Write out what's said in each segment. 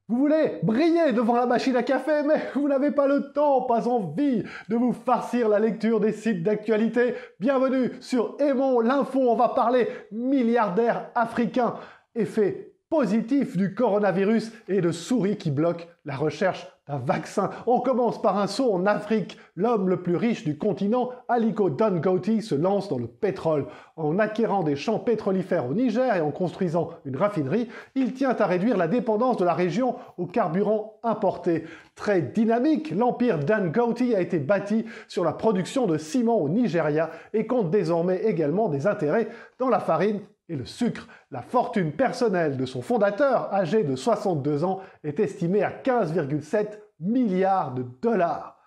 Vous voulez briller devant la machine à café, mais vous n'avez pas le temps, pas envie de vous farcir la lecture des sites d'actualité. Bienvenue sur Aimons l'info, on va parler milliardaires africains, effet positif du coronavirus et de souris qui bloquent la recherche d'un vaccin. On commence par un saut en Afrique. L'homme le plus riche du continent, Aliko Dangote, se lance dans le pétrole. En acquérant des champs pétrolifères au Niger et en construisant une raffinerie, il tient à réduire la dépendance de la région aux carburants importés. Très dynamique, l'empire Dangote a été bâti sur la production de ciment au Nigeria et compte désormais également des intérêts dans la farine et le sucre. La fortune personnelle de son fondateur, âgé de 62 ans, est estimée à 15,7 milliards de dollars.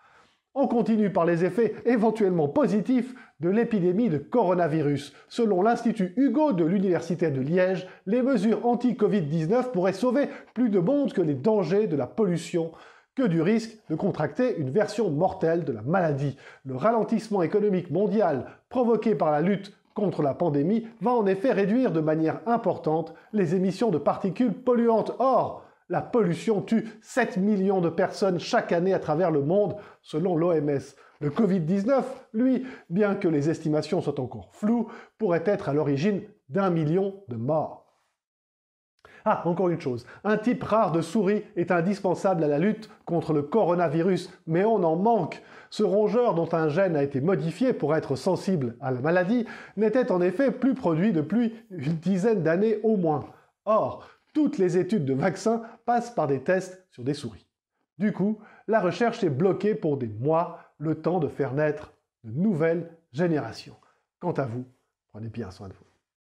On continue par les effets éventuellement positifs de l'épidémie de coronavirus. Selon l'Institut Hugo de l'Université de Liège, les mesures anti-Covid-19 pourraient sauver plus de monde que les dangers de la pollution, que du risque de contracter une version mortelle de la maladie. Le ralentissement économique mondial provoqué par la lutte contre la pandémie va en effet réduire de manière importante les émissions de particules polluantes. Or, la pollution tue 7 millions de personnes chaque année à travers le monde, selon l'OMS. Le Covid-19, lui, bien que les estimations soient encore floues, pourrait être à l'origine d'1 million de morts. Ah, encore une chose, un type rare de souris est indispensable à la lutte contre le coronavirus, mais on en manque. Ce rongeur dont un gène a été modifié pour être sensible à la maladie n'était en effet plus produit depuis une dizaine d'années au moins. Or, toutes les études de vaccins passent par des tests sur des souris. Du coup, la recherche est bloquée pour des mois, le temps de faire naître de nouvelles générations. Quant à vous, prenez bien soin de vous.